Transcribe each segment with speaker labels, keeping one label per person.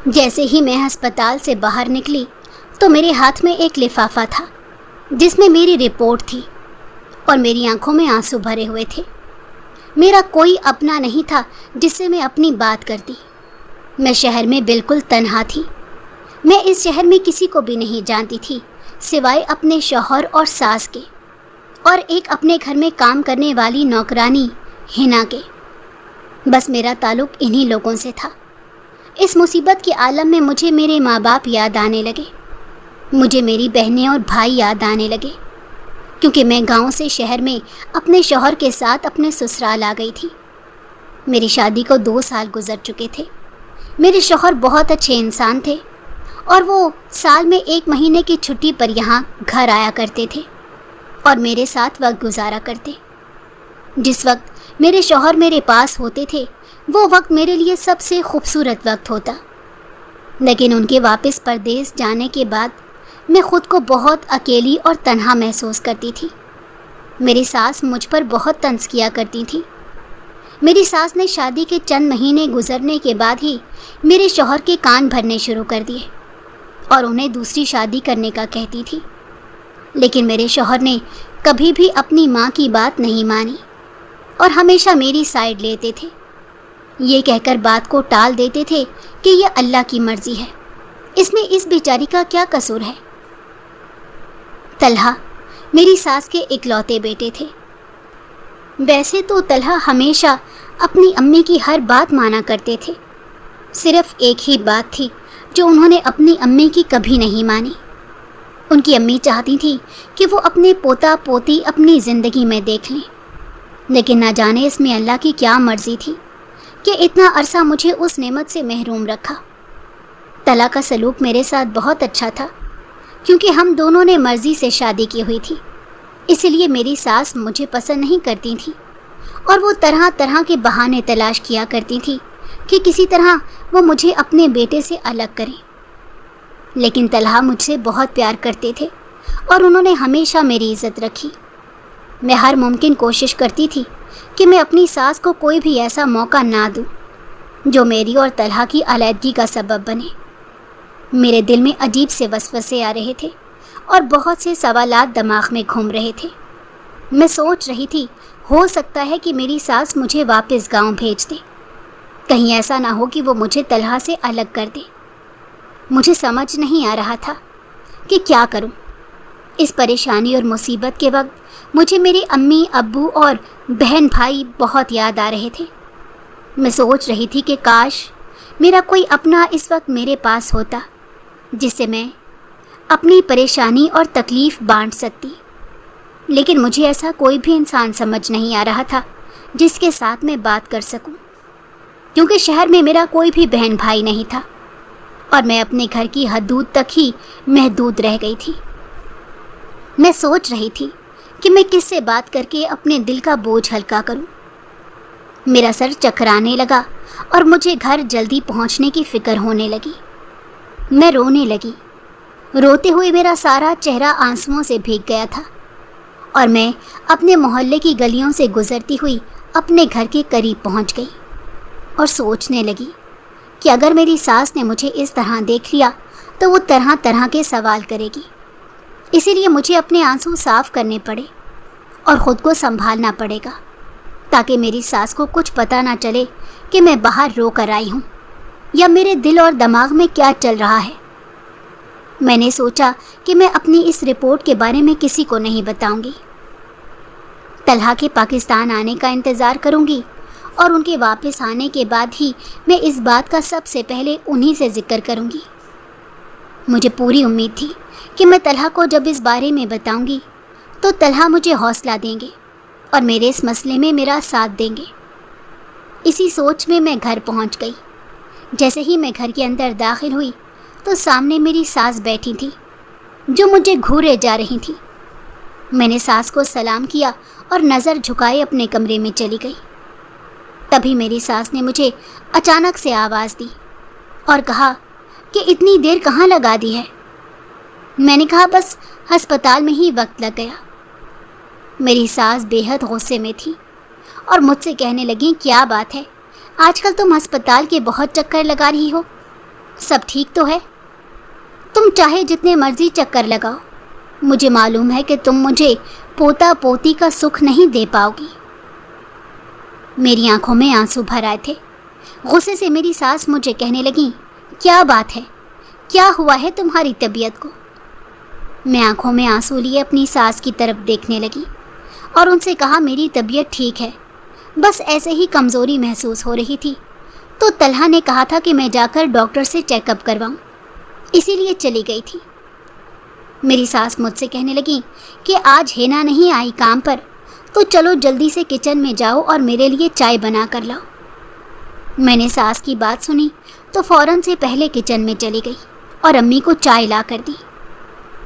Speaker 1: جیسے ہی میں ہسپتال سے باہر نکلی تو میرے ہاتھ میں ایک لفافہ تھا جس میں میری رپورٹ تھی اور میری آنکھوں میں آنسو بھرے ہوئے تھے۔ میرا کوئی اپنا نہیں تھا جس سے میں اپنی بات کرتی۔ میں شہر میں بالکل تنہا تھی۔ میں اس شہر میں کسی کو بھی نہیں جانتی تھی سوائے اپنے شوہر اور ساس کے، اور ایک اپنے گھر میں کام کرنے والی نوکرانی ہنا کے۔ بس میرا تعلق انہی لوگوں سے تھا۔ اس مصیبت کے عالم میں مجھے میرے ماں باپ یاد آنے لگے، مجھے میری بہنیں اور بھائی یاد آنے لگے، کیونکہ میں گاؤں سے شہر میں اپنے شوہر کے ساتھ اپنے سسرال آ گئی تھی۔ میری شادی کو 2 سال گزر چکے تھے۔ میرے شوہر بہت اچھے انسان تھے اور وہ سال میں 1 مہینے کی چھٹی پر یہاں گھر آیا کرتے تھے اور میرے ساتھ وقت گزارا کرتے۔ جس وقت میرے شوہر میرے پاس ہوتے تھے وہ وقت میرے لیے سب سے خوبصورت وقت ہوتا، لیکن ان کے واپس پردیس جانے کے بعد میں خود کو بہت اکیلی اور تنہا محسوس کرتی تھی۔ میری ساس مجھ پر بہت طنز کیا کرتی تھی۔ میری ساس نے شادی کے چند مہینے گزرنے کے بعد ہی میرے شوہر کے کان بھرنے شروع کر دیے اور انہیں دوسری شادی کرنے کا کہتی تھی، لیکن میرے شوہر نے کبھی بھی اپنی ماں کی بات نہیں مانی اور ہمیشہ میری سائیڈ لیتے تھے، یہ کہہ کر بات کو ٹال دیتے تھے کہ یہ اللہ کی مرضی ہے، اس میں اس بیچاری کا کیا قصور ہے۔ طلحہ میری ساس کے اکلوتے بیٹے تھے۔ ویسے تو طلحہ ہمیشہ اپنی امی کی ہر بات مانا کرتے تھے، صرف ایک ہی بات تھی جو انہوں نے اپنی امی کی کبھی نہیں مانی۔ ان کی امی چاہتی تھی کہ وہ اپنے پوتا پوتی اپنی زندگی میں دیکھ لیں، لیکن نہ جانے اس میں اللہ کی کیا مرضی تھی کہ اتنا عرصہ مجھے اس نعمت سے محروم رکھا۔ طلحہ کا سلوک میرے ساتھ بہت اچھا تھا، کیونکہ ہم دونوں نے مرضی سے شادی کی ہوئی تھی، اس لیے میری ساس مجھے پسند نہیں کرتی تھی اور وہ طرح طرح کے بہانے تلاش کیا کرتی تھی کہ کسی طرح وہ مجھے اپنے بیٹے سے الگ کریں۔ لیکن طلحہ مجھ سے بہت پیار کرتے تھے اور انہوں نے ہمیشہ میری عزت رکھی۔ میں ہر ممکن کوشش کرتی تھی کہ میں اپنی ساس کو کوئی بھی ایسا موقع نہ دوں جو میری اور طلحہ کی علیحدگی کا سبب بنے۔ میرے دل میں عجیب سے وسوسے آ رہے تھے اور بہت سے سوالات دماغ میں گھوم رہے تھے۔ میں سوچ رہی تھی ہو سکتا ہے کہ میری ساس مجھے واپس گاؤں بھیج دے، کہیں ایسا نہ ہو کہ وہ مجھے طلحہ سے الگ کر دے۔ مجھے سمجھ نہیں آ رہا تھا کہ کیا کروں۔ اس پریشانی اور مصیبت کے وقت مجھے میری امی ابو اور بہن بھائی بہت یاد آ رہے تھے۔ میں سوچ رہی تھی کہ کاش میرا کوئی اپنا اس وقت میرے پاس ہوتا جس سے میں اپنی پریشانی اور تکلیف بانٹ سکتی، لیکن مجھے ایسا کوئی بھی انسان سمجھ نہیں آ رہا تھا جس کے ساتھ میں بات کر سکوں، کیونکہ شہر میں میرا کوئی بھی بہن بھائی نہیں تھا اور میں اپنے گھر کی حدود تک ہی محدود رہ گئی تھی۔ میں سوچ رہی تھی کہ میں کس سے بات کر کے اپنے دل کا بوجھ ہلکا کروں۔ میرا سر چکرانے لگا اور مجھے گھر جلدی پہنچنے کی فکر ہونے لگی۔ میں رونے لگی۔ روتے ہوئے میرا سارا چہرہ آنسوؤں سے بھیگ گیا تھا اور میں اپنے محلے کی گلیوں سے گزرتی ہوئی اپنے گھر کے قریب پہنچ گئی اور سوچنے لگی کہ اگر میری ساس نے مجھے اس طرح دیکھ لیا تو وہ طرح طرح کے سوال کرے گی، اسی لیے مجھے اپنے آنسو صاف کرنے پڑے اور خود کو سنبھالنا پڑے گا تاکہ میری ساس کو کچھ پتہ نہ چلے کہ میں باہر رو کر آئی ہوں یا میرے دل اور دماغ میں کیا چل رہا ہے۔ میں نے سوچا کہ میں اپنی اس رپورٹ کے بارے میں کسی کو نہیں بتاؤں گی۔ طلحہ کے پاکستان آنے کا انتظار کروں گی اور ان کے واپس آنے کے بعد ہی میں اس بات کا سب سے پہلے انہی سے ذکر کروں گی۔ مجھے پوری امید تھی کہ میں طلحہ کو جب اس بارے میں بتاؤں گی تو طلحہ مجھے حوصلہ دیں گے اور میرے اس مسئلے میں میرا ساتھ دیں گے۔ اسی سوچ میں میں گھر پہنچ گئی۔ جیسے ہی میں گھر کے اندر داخل ہوئی تو سامنے میری ساس بیٹھی تھی جو مجھے گھورے جا رہی تھی۔ میں نے ساس کو سلام کیا اور نظر جھکائے اپنے کمرے میں چلی گئی۔ تبھی میری ساس نے مجھے اچانک سے آواز دی اور کہا کہ اتنی دیر کہاں لگا دی ہے؟ میں نے کہا بس ہسپتال میں ہی وقت لگ گیا۔ میری ساس بے حد غصے میں تھی اور مجھ سے کہنے لگیں کیا بات ہے، آج کل تم ہسپتال کے بہت چکر لگا رہی ہو، सब ठीक तो है? तुम चाहे जितने मर्जी चक्कर लगाओ, मुझे मालूम है कि तुम मुझे पोता पोती का सुख नहीं दे पाओगी। मेरी आंखों में आंसू भर आए थे। गुस्से से मेरी सास मुझे कहने लगी, क्या बात है, क्या हुआ है तुम्हारी तबीयत को? मैं आंखों में आंसू लिए अपनी सास की तरफ देखने लगी और उनसे कहा, मेरी तबीयत ठीक है, बस ऐसे ही कमज़ोरी महसूस हो रही थी, तो तलहा ने कहा था कि मैं जाकर डॉक्टर से चेकअप करवाऊं, इसीलिए चली गई थी। मेरी सास मुझसे कहने लगी कि आज हेना नहीं आई काम पर, तो चलो जल्दी से किचन में जाओ और मेरे लिए चाय बना कर लाओ। मैंने सास की बात सुनी तो फ़ौरन से पहले किचन में चली गई और अम्मी को चाय ला कर दी।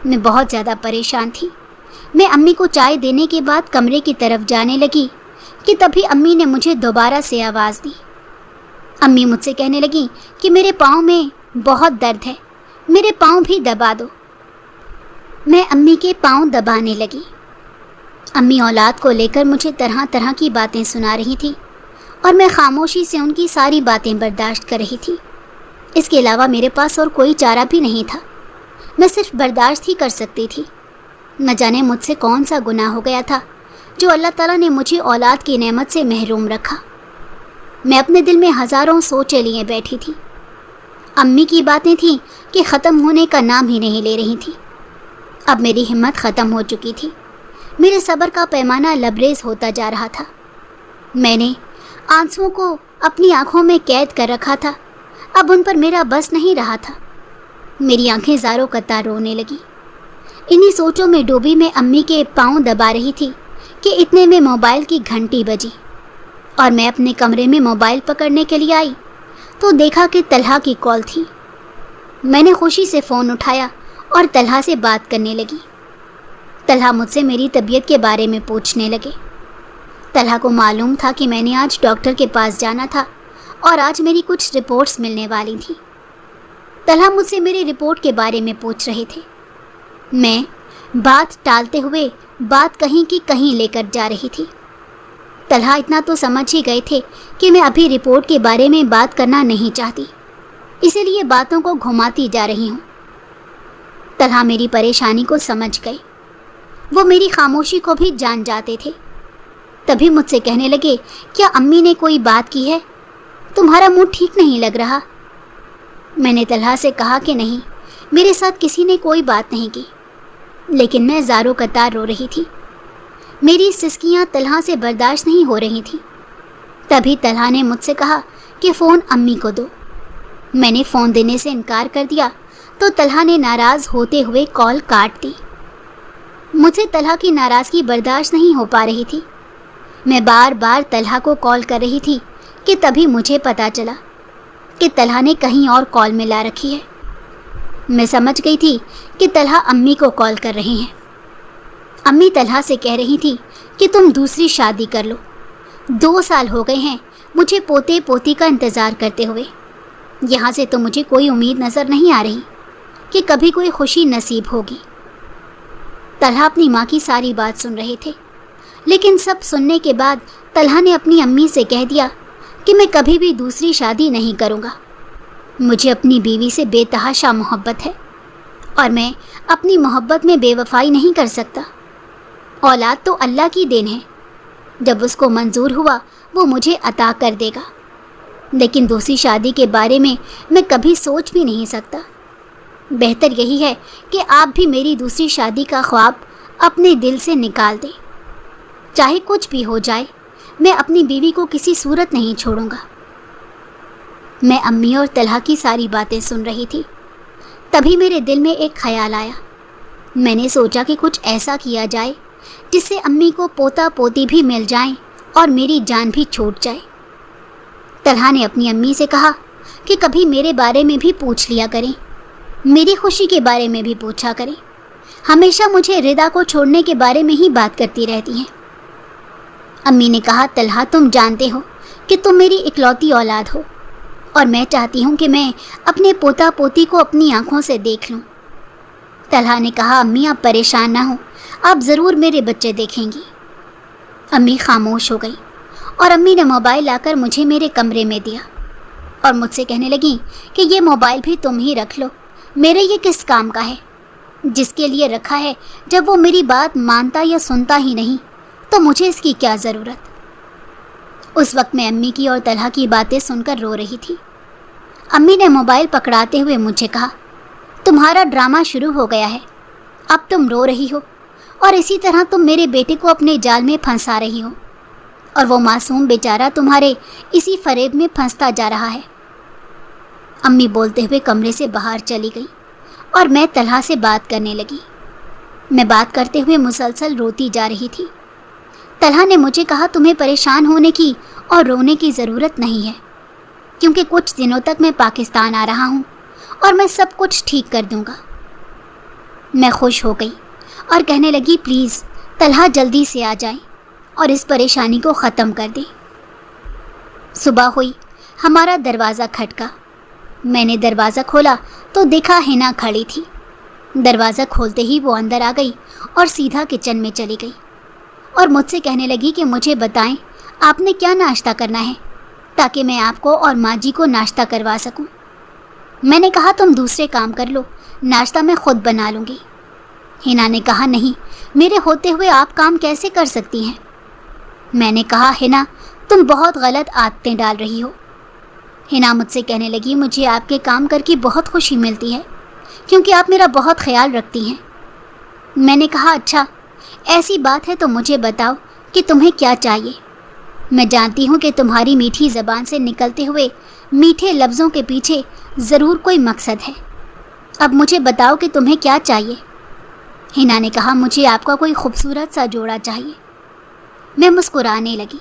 Speaker 1: मैं बहुत ज़्यादा परेशान थी। मैं अम्मी को चाय देने के बाद कमरे की तरफ जाने लगी कि तभी अम्मी ने मुझे दोबारा से आवाज़ दी। अम्मी मुझसे कहने लगी कि मेरे पाँव में बहुत दर्द है, मेरे पाँव भी दबा दो। मैं अम्मी के पाँव दबाने लगी। अम्मी औलाद को लेकर मुझे तरह तरह की बातें सुना रही थी और मैं खामोशी से उनकी सारी बातें बर्दाश्त कर रही थी। इसके अलावा मेरे पास और कोई चारा भी नहीं था। मैं सिर्फ बर्दाश्त ही कर सकती थी। न जाने मुझसे कौन सा गुनाह हो गया था जो अल्लाह ताला ने मुझे औलाद की नेमत से महरूम रखा। मैं अपने दिल में हज़ारों सोचें लिए बैठी थी। अम्मी की बातें थीं कि ख़त्म होने का नाम ही नहीं ले रही थी। अब मेरी हिम्मत ख़त्म हो चुकी थी। मेरे सब्र का पैमाना लबरेज होता जा रहा था। मैंने आंसुओं को अपनी आंखों में कैद कर रखा था। अब उन पर मेरा बस नहीं रहा था। मेरी आंखें ज़ारों कतार रोने लगी। इन्हीं सोचों में डूबी मैं अम्मी के पाँव दबा रही थी कि इतने में मोबाइल की घंटी बजी और मैं अपने कमरे में मोबाइल पकड़ने के लिए आई तो देखा कि तलहा की कॉल थी। मैंने खुशी से फ़ोन उठाया और तलहा से बात करने लगी। तलहा मुझसे मेरी तबीयत के बारे में पूछने लगे। तलहा को मालूम था कि मैंने आज डॉक्टर के पास जाना था और आज मेरी कुछ रिपोर्ट्स मिलने वाली थी। तलहा मुझसे मेरी रिपोर्ट के बारे में पूछ रहे थे। मैं बात टालते हुए बात कहीं की कहीं लेकर जा रही थी। तलहा इतना तो समझ ही गए थे कि मैं अभी रिपोर्ट के बारे में बात करना नहीं चाहती, इसीलिए बातों को घुमाती जा रही हूँ। तलहा मेरी परेशानी को समझ गए। वो मेरी खामोशी को भी जान जाते थे। तभी मुझसे कहने लगे, क्या अम्मी ने कोई बात की है? तुम्हारा मूड ठीक नहीं लग रहा। मैंने तलहा से कहा कि नहीं, मेरे साथ किसी ने कोई बात नहीं की, लेकिन मैं ज़ारों कतार रो रही थी। मेरी सिसकियाँ तलहा से बर्दाश्त नहीं हो रही थी। तभी तलहा ने मुझसे कहा कि फ़ोन अम्मी को दो। मैंने फ़ोन देने से इनकार कर दिया तो तलहा ने नाराज़ होते हुए कॉल काट दी। मुझे तलहा की नाराज़गी बर्दाश्त नहीं हो पा रही थी। मैं बार बार तलहा को कॉल कर रही थी कि तभी मुझे पता चला कि तलहा ने कहीं और कॉल मिला रखी है। मैं समझ गई थी कि तलहा अम्मी को कॉल कर रहे हैं। अम्मी तलहा से कह रही थी कि तुम दूसरी शादी कर लो। 2 साल हो गए हैं मुझे पोते पोती का इंतज़ार करते हुए। यहाँ से तो मुझे कोई उम्मीद नज़र नहीं आ रही कि कभी कोई खुशी नसीब होगी। तलहा अपनी माँ की सारी बात सुन रहे थे, लेकिन सब सुनने के बाद तलहा ने अपनी अम्मी से कह दिया कि मैं कभी भी दूसरी शादी नहीं करूँगा। मुझे अपनी बीवी से बेतहाशा मोहब्बत है और मैं अपनी मोहब्बत में बेवफाई नहीं कर सकता। औलाद तो अल्लाह की देन है, जब उसको मंजूर हुआ वो मुझे अता कर देगा, लेकिन दूसरी शादी के बारे में मैं कभी सोच भी नहीं सकता। बेहतर यही है कि आप भी मेरी दूसरी शादी का ख्वाब अपने दिल से निकाल दें। चाहे कुछ भी हो जाए, मैं अपनी बीवी को किसी सूरत नहीं छोड़ूंगा। मैं अम्मी और तलहा की सारी बातें सुन रही थी। तभी मेरे दिल में एक ख्याल आया। मैंने सोचा कि कुछ ऐसा किया जाए जिससे अम्मी को पोता पोती भी मिल जाएं और मेरी जान भी छूट जाए। तलहा ने अपनी अम्मी से कहा कि कभी मेरे बारे में भी पूछ लिया करें, मेरी खुशी के बारे में भी पूछा करें। हमेशा मुझे रिदा को छोड़ने के बारे में ही बात करती रहती हैं। अम्मी ने कहा, तलहा तुम जानते हो कि तुम मेरी इकलौती औलाद हो और मैं चाहती हूँ कि मैं अपने पोता पोती को अपनी आँखों से देख लूँ। तलहा ने कहा, अम्मी आप परेशान ना हो, आप ज़रूर मेरे बच्चे देखेंगी। अम्मी खामोश हो गई और अम्मी ने मोबाइल लाकर मुझे मेरे कमरे में दिया और मुझसे कहने लगी कि ये मोबाइल भी तुम ही रख लो, मेरे ये किस काम का है। जिसके लिए रखा है, जब वो मेरी बात मानता या सुनता ही नहीं तो मुझे इसकी क्या ज़रूरत। उस वक्त मैं अम्मी की और तलहा की बातें सुनकर रो रही थी। अम्मी ने मोबाइल पकड़ाते हुए मुझे कहा, तुम्हारा ड्रामा शुरू हो गया है, अब तुम रो रही हो और इसी तरह तुम मेरे बेटे को अपने जाल में फंसा रही हो और वो मासूम बेचारा तुम्हारे इसी फरेब में फंसता जा रहा है। अम्मी बोलते हुए कमरे से बाहर चली गई और मैं तलहा से बात करने लगी। मैं बात करते हुए मुसलसल रोती जा रही थी। तलहा ने मुझे कहा, तुम्हें परेशान होने की और रोने की ज़रूरत नहीं है, क्योंकि कुछ दिनों तक मैं पाकिस्तान आ रहा हूँ और मैं सब कुछ ठीक कर दूँगा। मैं खुश हो गई और कहने लगी, प्लीज़ तलहा जल्दी से आ जाए और इस परेशानी को ख़त्म कर दे। सुबह हुई, हमारा दरवाज़ा खटका। मैंने दरवाज़ा खोला तो देखा हिना खड़ी थी। दरवाज़ा खोलते ही वो अंदर आ गई और सीधा किचन में चली गई और मुझसे कहने लगी कि मुझे बताएं आपने क्या नाश्ता करना है, ताकि मैं आपको और माँ जी को नाश्ता करवा सकूं। मैंने कहा, तुम दूसरे काम कर लो, नाश्ता मैं खुद बना लूँगी। हिना ने कहा, नहीं, मेरे होते हुए आप काम कैसे कर सकती हैं। मैंने कहा, हिना तुम बहुत गलत आदतें डाल रही हो। हिना मुझसे कहने लगी, मुझे आपके काम करके बहुत खुशी मिलती है, क्योंकि आप मेरा बहुत ख्याल रखती हैं। मैंने कहा, अच्छा ऐसी बात है तो मुझे बताओ कि तुम्हें क्या चाहिए। मैं जानती हूँ कि तुम्हारी मीठी ज़बान से निकलते हुए मीठे लफ्ज़ों के पीछे ज़रूर कोई मकसद है। अब मुझे बताओ कि तुम्हें क्या चाहिए। हिना ने कहा, मुझे आपका कोई खूबसूरत सा जोड़ा चाहिए। मैं मुस्कुराने लगी।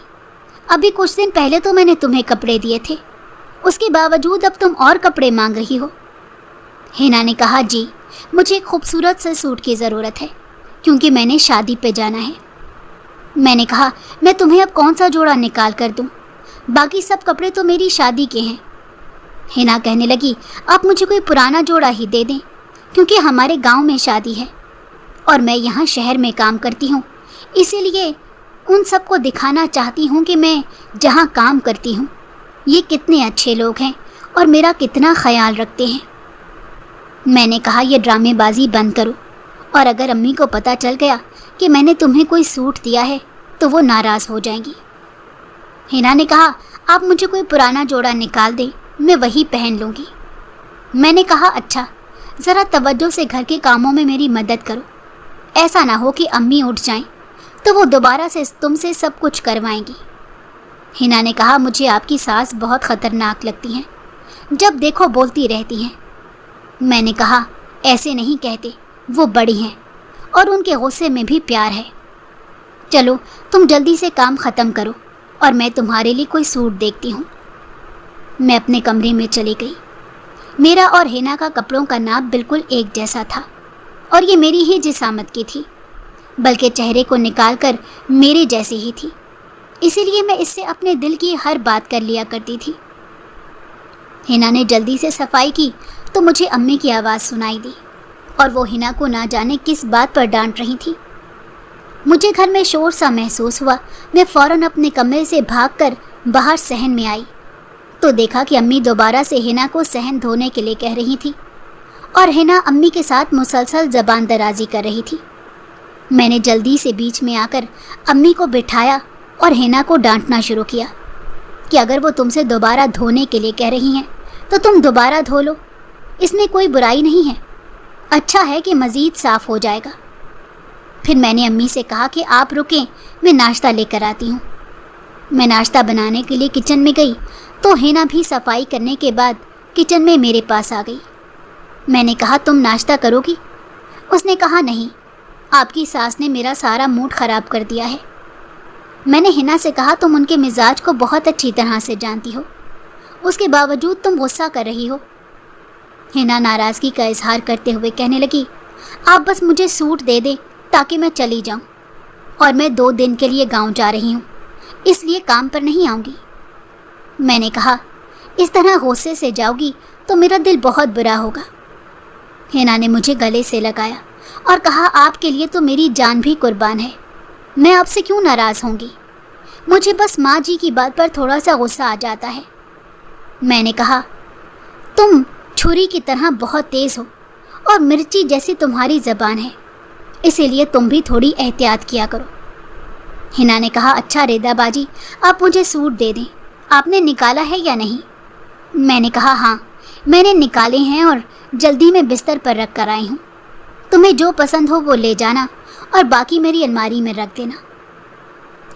Speaker 1: अभी कुछ दिन पहले तो मैंने तुम्हें कपड़े दिए थे, उसके बावजूद अब तुम और कपड़े मांग रही हो। हिना ने कहा, जी मुझे एक खूबसूरत से सूट की ज़रूरत है, क्योंकि मैंने शादी पे जाना है। मैंने कहा, मैं तुम्हें अब कौन सा जोड़ा निकाल कर दूं, बाकी सब कपड़े तो मेरी शादी के हैं। हिना कहने लगी, आप मुझे कोई पुराना जोड़ा ही दे दें, क्योंकि हमारे गांव में शादी है और मैं यहाँ शहर में काम करती हूँ, इसीलिए उन सबको दिखाना चाहती हूँ कि मैं जहाँ काम करती हूँ ये कितने अच्छे लोग हैं और मेरा कितना ख्याल रखते हैं। मैंने कहा, ये ड्रामेबाजी बंद करो, और अगर अम्मी को पता चल गया कि मैंने तुम्हें कोई सूट दिया है तो वो नाराज़ हो जाएंगी। हिना ने कहा, आप मुझे कोई पुराना जोड़ा निकाल दें, मैं वही पहन लूँगी। मैंने कहा, अच्छा ज़रा तवज्जो से घर के कामों में मेरी मदद करो, ऐसा ना हो कि अम्मी उठ जाएं तो वो दोबारा से तुमसे सब कुछ करवाएंगी। हिना ने कहा, मुझे आपकी सास बहुत ख़तरनाक लगती हैं, जब देखो बोलती रहती हैं। मैंने कहा, ऐसे नहीं कहते, वो बड़ी हैं और उनके गुस्से में भी प्यार है। चलो तुम जल्दी से काम ख़त्म करो और मैं तुम्हारे लिए कोई सूट देखती हूँ। मैं अपने कमरे में चली गई। मेरा और हिना का कपड़ों का नाप बिल्कुल एक जैसा था और ये मेरी ही जिसामत की थी, बल्कि चेहरे को निकालकर मेरे जैसी ही थी, इसीलिए मैं इससे अपने दिल की हर बात कर लिया करती थी। हिना ने जल्दी से सफाई की तो मुझे अम्मी की आवाज़ सुनाई दी और वो हिना को ना जाने किस बात पर डांट रही थी। मुझे घर में शोर सा महसूस हुआ। मैं फ़ौरन अपने कमरे से भागकर बाहर सहन में आई तो देखा कि अम्मी दोबारा से हिना को सहन धोने के लिए कह रही थी और हिना अम्मी के साथ मुसलसल ज़बान दराजी कर रही थी। मैंने जल्दी से बीच में आकर अम्मी को बिठाया और हिना को डांटना शुरू किया कि अगर वो तुमसे दोबारा धोने के लिए कह रही हैं तो तुम दोबारा धो लो, इसमें कोई बुराई नहीं है, अच्छा है कि मज़ीद साफ़ हो जाएगा। फिर मैंने अम्मी से कहा कि आप रुकें, मैं नाश्ता लेकर आती हूँ। मैं नाश्ता बनाने के लिए किचन में गई तो हिना भी सफाई करने के बाद किचन में मेरे पास आ गई। मैंने कहा, तुम नाश्ता करोगी? उसने कहा, नहीं, आपकी सास ने मेरा सारा मूड ख़राब कर दिया है। मैंने हिना से कहा, तुम उनके मिजाज को बहुत अच्छी तरह से जानती हो, उसके बावजूद तुम गुस्सा कर रही हो। हिना नाराज़गी का इजहार करते हुए कहने लगी, आप बस मुझे सूट दे दें ताकि मैं चली जाऊं, और मैं 2 दिन के लिए गांव जा रही हूं, इसलिए काम पर नहीं आऊँगी। मैंने कहा, इस तरह गुस्से से जाओगी तो मेरा दिल बहुत बुरा होगा। हिना ने मुझे गले से लगाया और कहा, आपके लिए तो मेरी जान भी कुर्बान है, मैं आपसे क्यों नाराज़ होंगी। मुझे बस माँ जी की बात पर थोड़ा सा गुस्सा आ जाता है। میں نے کہا تم چھری کی طرح بہت تیز ہو اور مرچی جیسی تمہاری زبان ہے، اسی لیے تم بھی تھوڑی احتیاط کیا کرو۔ ہنا نے کہا اچھا ریدا باجی، آپ مجھے سوٹ دے دیں، آپ نے نکالا ہے یا نہیں؟ میں نے کہا ہاں میں نے نکالے ہیں اور جلدی میں بستر پر رکھ کر آئی ہوں، تمہیں جو پسند ہو وہ لے جانا اور باقی میری الماری میں رکھ دینا۔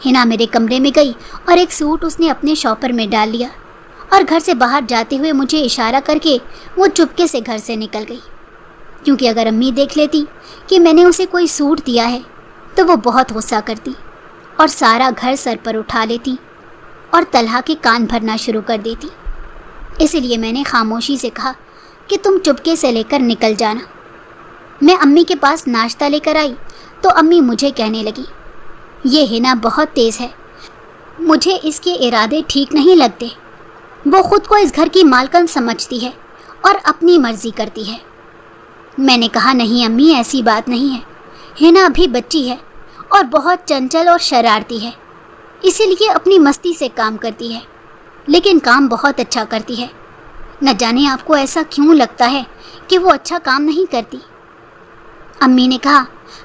Speaker 1: ہنا میرے کمرے میں گئی اور ایک سوٹ اس نے اپنے شاپر میں ڈال لیا اور گھر سے باہر جاتے ہوئے مجھے اشارہ کر کے وہ چپکے سے گھر سے نکل گئی، کیونکہ اگر امی دیکھ لیتی کہ میں نے اسے کوئی سوٹ دیا ہے تو وہ بہت غصہ کرتی اور سارا گھر سر پر اٹھا لیتی اور طلحہ کے کان بھرنا شروع کر دیتی۔ اسی لیے میں نے خاموشی سے کہا کہ تم چپکے سے لے کر نکل جانا۔ میں امی کے پاس ناشتہ لے کر آئی تو امی مجھے کہنے لگی یہ ہنا بہت تیز ہے، مجھے اس کے ارادے ٹھیک نہیں لگتے، وہ خود کو اس گھر کی مالکن سمجھتی ہے اور اپنی مرضی کرتی ہے۔ میں نے کہا نہیں امی ایسی بات نہیں ہے، ہنا ابھی بچی ہے اور بہت چنچل اور شرارتی ہے، اسی لیے اپنی مستی سے کام کرتی ہے، لیکن کام بہت اچھا کرتی ہے، نہ جانے آپ کو ایسا کیوں لگتا ہے کہ وہ اچھا کام نہیں کرتی۔ امی نے کہا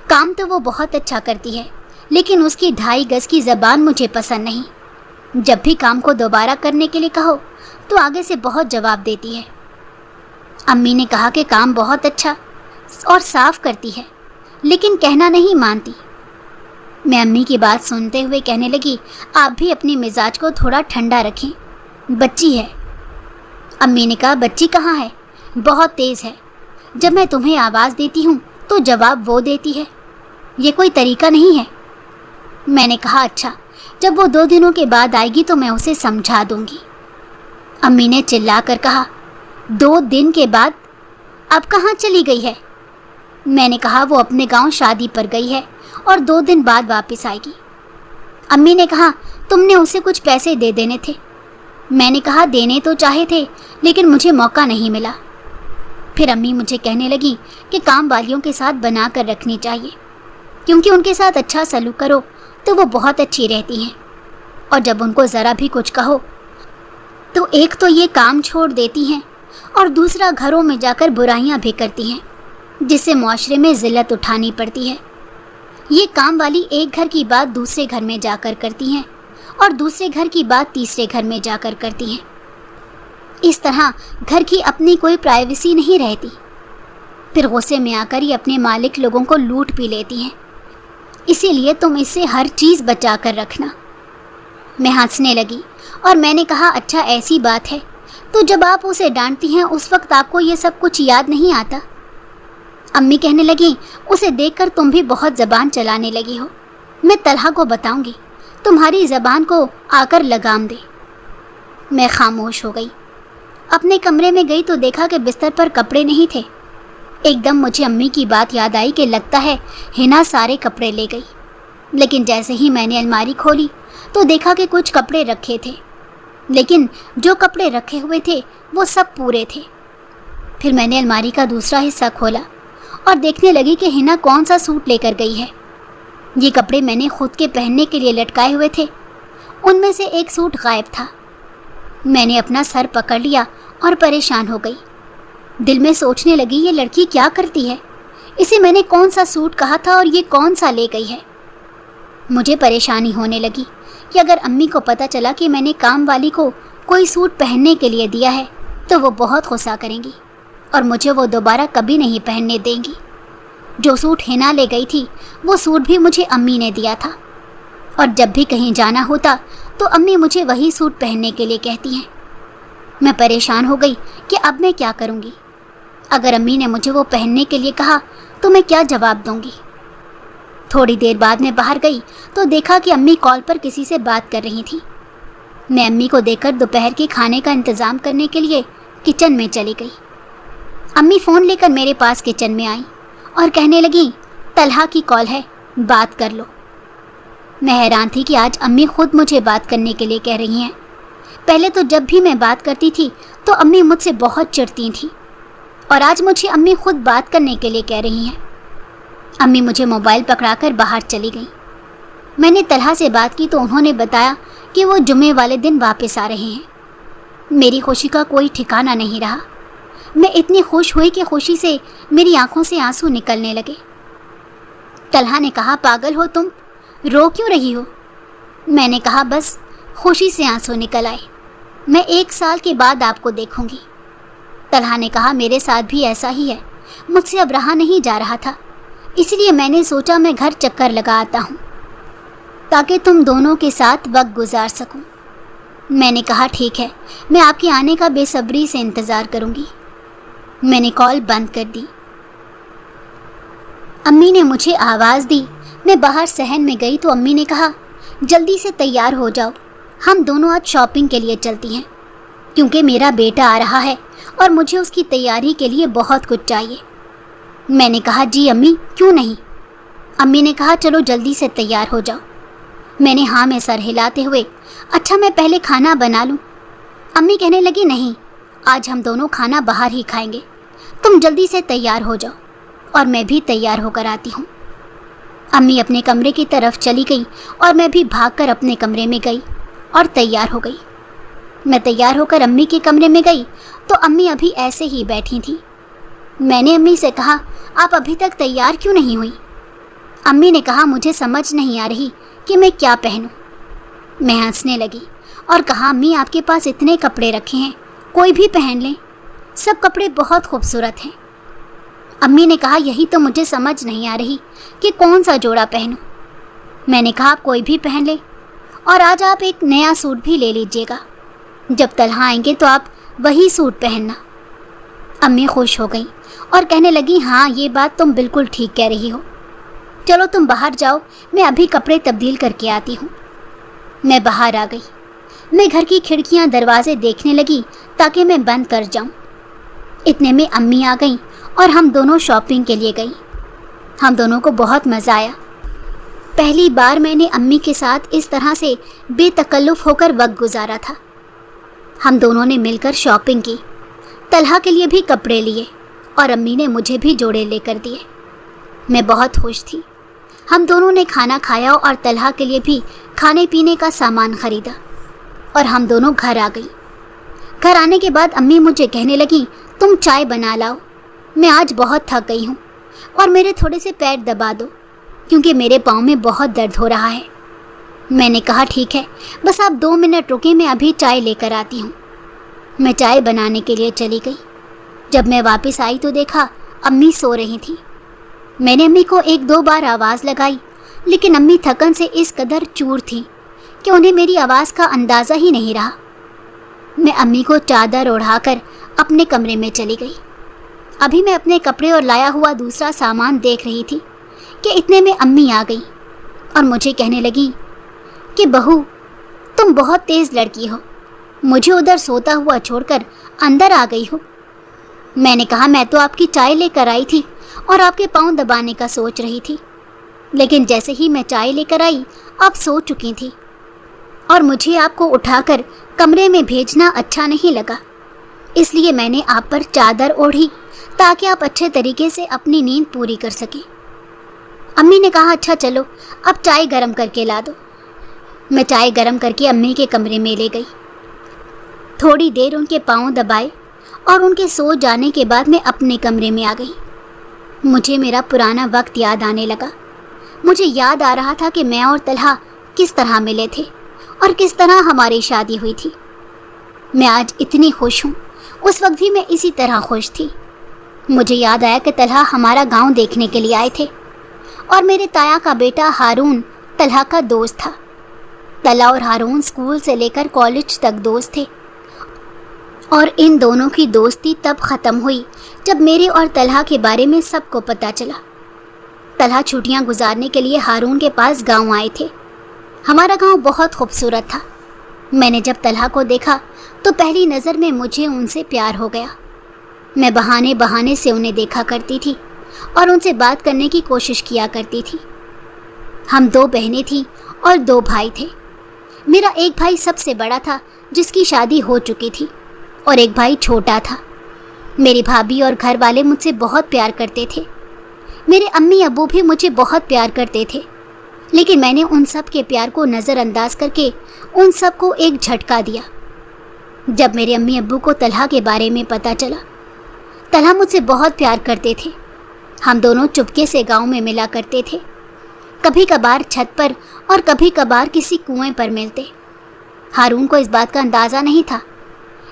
Speaker 1: کام تو وہ بہت اچھا کرتی ہے، لیکن اس کی 2.5 گز کی زبان مجھے پسند نہیں، جب بھی کام کو دوبارہ کرنے کے لیے کہو تو آگے سے بہت جواب دیتی ہے۔ امی نے کہا کہ کام بہت اچھا اور صاف کرتی ہے، لیکن کہنا نہیں مانتی۔ میں امی کی بات سنتے ہوئے کہنے لگی آپ بھی اپنی مزاج کو تھوڑا ٹھنڈا رکھیں، بچی ہے۔ امی نے کہا بچی کہاں ہے، بہت تیز ہے، جب میں تمہیں آواز دیتی ہوں تو جواب وہ دیتی ہے، یہ کوئی طریقہ نہیں ہے۔ میں نے کہا اچھا جب وہ 2 دنوں کے بعد آئے گی تو میں اسے سمجھا دوں گی۔ امی نے چلا کر کہا 2 دن کے بعد؟ اب کہاں چلی گئی ہے؟ میں نے کہا وہ اپنے گاؤں شادی پر گئی ہے اور 2 دن بعد واپس آئے گی۔ امی نے کہا تم نے اسے کچھ پیسے دے دینے تھے۔ میں نے کہا دینے تو چاہے تھے لیکن مجھے موقع نہیں ملا۔ پھر امی مجھے کہنے لگی کہ کام والیوں کے ساتھ بنا کر رکھنی چاہیے، کیونکہ ان کے ساتھ اچھا سلوک کرو تو وہ بہت اچھی رہتی ہیں، اور جب ان کو ذرا بھی کچھ کہو تو ایک تو یہ کام چھوڑ دیتی ہیں اور دوسرا گھروں میں جا کر برائیاں بھی کرتی ہیں، جس سے معاشرے میں ذلت اٹھانی پڑتی ہے۔ یہ کام والی ایک گھر کی بات دوسرے گھر میں جا کر کرتی ہیں اور دوسرے گھر کی بات تیسرے گھر میں جا کر کرتی ہیں۔ اس طرح گھر کی اپنی کوئی پرائیویسی نہیں رہتی، پھر غصے میں آ کر یہ اپنے مالک لوگوں کو لوٹ بھی لیتی ہیں، اسی لیے تم اس سے ہر چیز بچا کر رکھنا۔ میں ہنسنے لگی اور میں نے کہا اچھا ایسی بات ہے تو جب آپ اسے ڈانٹتی ہیں اس وقت آپ کو یہ سب کچھ یاد نہیں آتا؟ امی کہنے لگیں اسے دیکھ کر تم بھی بہت زبان چلانے لگی ہو، میں طلحہ کو بتاؤں گی تمہاری زبان کو آ کر لگام دے۔ میں خاموش ہو گئی، اپنے کمرے میں گئی تو دیکھا کہ بستر پر کپڑے نہیں تھے۔ ایک دم مجھے امی کی بات یاد آئی کہ لگتا ہے ہنا سارے کپڑے لے گئی، لیکن جیسے ہی میں نے الماری کھولی تو دیکھا کہ کچھ کپڑے رکھے تھے، لیکن جو کپڑے رکھے ہوئے تھے وہ سب پورے تھے۔ پھر میں نے الماری کا دوسرا حصہ کھولا اور دیکھنے لگی کہ ہنا کون سا سوٹ لے کر گئی ہے۔ یہ کپڑے میں نے خود کے پہننے کے لیے لٹکائے ہوئے تھے، ان میں سے ایک سوٹ غائب تھا۔ میں نے اپنا سر پکڑ لیا اور پریشان ہو گئی، دل میں سوچنے لگی یہ لڑکی کیا کرتی ہے، اسے میں نے کون سا سوٹ کہا تھا اور یہ کون سا لے گئی ہے۔ مجھے پریشانی ہونے لگی کہ اگر امی کو پتہ چلا کہ میں نے کام والی کو کوئی سوٹ پہننے کے لیے دیا ہے تو وہ بہت غصہ کریں گی اور مجھے وہ دوبارہ کبھی نہیں پہننے دیں گی۔ جو سوٹ ہنا لے گئی تھی وہ سوٹ بھی مجھے امی نے دیا تھا، اور جب بھی کہیں جانا ہوتا تو امی مجھے وہی سوٹ پہننے کے لیے کہتی ہیں۔ میں پریشان ہو گئی کہ اب میں کیا کروں گی، اگر امی نے مجھے وہ پہننے کے لیے کہا تو میں کیا جواب دوں گی۔ تھوڑی دیر بعد میں باہر گئی تو دیکھا کہ امی کال پر کسی سے بات کر رہی تھی۔ میں امی کو دیکھ کر دوپہر کے کھانے کا انتظام کرنے کے لیے کچن میں چلی گئی۔ امی فون لے کر میرے پاس کچن میں آئیں اور کہنے لگیں طلحہ کی کال ہے، بات کر لو۔ میں حیران تھی کہ آج امی خود مجھے بات کرنے کے لیے کہہ رہی ہیں۔ پہلے تو جب بھی میں بات کرتی تھی تو امی مجھ سے بہت چڑھتی تھیں، اور آج مجھے امی خود بات کرنے کے لیے کہہ رہی ہیں۔ امی مجھے موبائل پکڑا کر باہر چلی گئیں۔ میں نے طلحہ سے بات کی تو انہوں نے بتایا کہ وہ جمعے والے دن واپس آ رہے ہیں۔ मेरी खुशी का कोई ठिकाना नहीं रहा। मैं इतनी खुश हुई कि खुशी से मेरी आंखों से आंसू निकलने लगे। तलहा ने कहा, पागल हो तुम, रो क्यों रही हो? मैंने कहा, बस खुशी से आंसू निकल आए, मैं 1 साल के बाद आपको देखूंगी। तलहा ने कहा, मेरे साथ भी ऐसा ही है, मुझसे अब रहा नहीं जा रहा था, इसलिए मैंने सोचा मैं घर चक्कर लगा आता हूँ ताकि तुम दोनों के साथ वक्त गुजार सकूं। मैंने कहा, ठीक है, मैं आपके आने का बेसब्री से इंतज़ार करूँगी। मैंने कॉल बंद कर दी। अम्मी ने मुझे आवाज़ दी। मैं बाहर सहन में गई तो अम्मी ने कहा, जल्दी से तैयार हो जाओ, हम दोनों आज शॉपिंग के लिए चलती हैं, क्योंकि मेरा बेटा आ रहा है और मुझे उसकी तैयारी के लिए बहुत कुछ चाहिए। मैंने कहा, जी अम्मी, क्यों नहीं। अम्मी ने कहा, चलो जल्दी से तैयार हो जाओ। मैंने हाँ में सर हिलाते हुए, अच्छा मैं पहले खाना बना लूँ। अम्मी कहने लगी, नहीं, आज हम दोनों खाना बाहर ही खाएंगे, तुम जल्दी से तैयार हो जाओ और मैं भी तैयार होकर आती हूँ। अम्मी अपने कमरे की तरफ चली गई और मैं भी भागकर अपने कमरे में गई और तैयार हो गई। मैं तैयार होकर अम्मी के कमरे में गई तो अम्मी अभी ऐसे ही बैठी थी। मैंने अम्मी से कहा, आप अभी तक तैयार क्यों नहीं हुई? अम्मी ने कहा, मुझे समझ नहीं आ रही कि मैं क्या पहनूं। मैं हंसने लगी और कहा, अम्मी आपके पास इतने कपड़े रखे हैं, कोई भी पहन लें, सब कपड़े बहुत खूबसूरत हैं। अम्मी ने कहा, यही तो मुझे समझ नहीं आ रही कि कौन सा जोड़ा पहनूं। मैंने कहा, आप कोई भी पहन लें और आज आप एक नया सूट भी ले लीजिएगा, जब तलहा आएंगे तो आप वही सूट पहनना। अम्मी खुश हो गई और कहने लगी, हाँ ये बात तुम बिल्कुल ठीक कह रही हो, चलो तुम बाहर जाओ, मैं अभी कपड़े तब्दील करके आती हूँ। मैं बाहर आ गई। मैं घर की खिड़कियाँ दरवाजे देखने लगी ताकि मैं बंद कर जाऊँ। इतने में अम्मी आ गईं और हम दोनों शॉपिंग के लिए गई। हम दोनों को बहुत मज़ा आया। पहली बार मैंने अम्मी के साथ इस तरह से बेतकल्लुफ़ होकर वक्त गुजारा था। हम दोनों ने मिलकर शॉपिंग की, तलहा के लिए भी कपड़े लिए और अम्मी ने मुझे भी जोड़े लेकर दिए। मैं बहुत खुश थी। हम दोनों ने खाना खाया और तलहा के लिए भी खाने पीने का सामान ख़रीदा और हम दोनों घर आ गई। घर आने के बाद अम्मी मुझे कहने लगी, तुम चाय बना लाओ, मैं आज बहुत थक गई हूँ और मेरे थोड़े से पैर दबा दो क्योंकि मेरे पाँव में बहुत दर्द हो रहा है। मैंने कहा, ठीक है, बस आप 2 मिनट रुके, मैं अभी चाय लेकर आती हूँ। मैं चाय बनाने के लिए चली गई। जब मैं वापस आई तो देखा अम्मी सो रही थी। मैंने अम्मी को 1-2 बार आवाज़ लगाई, लेकिन अम्मी थकन से इस कदर चूर थी कि उन्हें मेरी आवाज़ का अंदाज़ा ही नहीं रहा। मैं अम्मी को चादर ओढ़ाकर अपने कमरे में चली गई। अभी मैं अपने कपड़े और लाया हुआ दूसरा सामान देख रही थी कि इतने में अम्मी आ गई और मुझे कहने लगी कि बहू, तुम बहुत तेज़ लड़की हो, मुझे उधर सोता हुआ छोड़कर अंदर आ गई हो। मैंने कहा, मैं तो आपकी चाय लेकर आई थी और आपके पाँव दबाने का सोच रही थी, लेकिन जैसे ही मैं चाय लेकर आई आप सो चुकी थी और मुझे आपको उठाकर कमरे में भेजना अच्छा नहीं लगा, इसलिए मैंने आप पर चादर ओढ़ी ताकि आप अच्छे तरीके से अपनी नींद पूरी कर सकें। अम्मी ने कहा, अच्छा चलो अब चाय गरम करके ला दो। मैं चाय गरम करके अम्मी के कमरे में ले गई। थोड़ी देर उनके पाँव दबाए और उनके सो जाने के बाद मैं अपने कमरे में आ गई। मुझे मेरा पुराना वक्त याद आने लगा। मुझे याद आ रहा था कि मैं और तलहा किस तरह मिले थे और किस तरह हमारी शादी हुई थी। मैं आज इतनी खुश हूँ, उस वक्त भी मैं इसी तरह खुश थी। मुझे याद आया कि तलहा हमारा गांव देखने के लिए आए थे और मेरे ताया का बेटा हारून तलहा का दोस्त था। तला और हारून स्कूल से लेकर कॉलेज तक दोस्त थे और इन दोनों की दोस्ती तब ख़त्म हुई जब मेरे और तलहा के बारे में सबको पता चला। तलहा छुट्टियां गुजारने के लिए हारून के पास गांव आए थे। हमारा गांव बहुत खूबसूरत था। मैंने जब तलहा को देखा तो पहली नज़र में मुझे उनसे प्यार हो गया। मैं बहाने बहाने से उन्हें देखा करती थी और उनसे बात करने की कोशिश किया करती थी। हम 2 बहनें थीं और 2 भाई थे। मेरा एक भाई सबसे बड़ा था जिसकी शादी हो चुकी थी और एक भाई छोटा था। मेरी भाभी और घर वाले मुझसे बहुत प्यार करते थे। मेरे अम्मी अब्बू भी मुझे बहुत प्यार करते थे, लेकिन मैंने उन सब के प्यार को नज़रअंदाज करके उन सब को एक झटका दिया। जब मेरे अम्मी अब्बू को तलहा के बारे में पता चला। तलहा मुझसे बहुत प्यार करते थे। हम दोनों चुपके से गांव में मिला करते थे, कभी कभार छत पर और कभी कभार किसी कुएं पर मिलते। हारून को इस बात का अंदाज़ा नहीं था,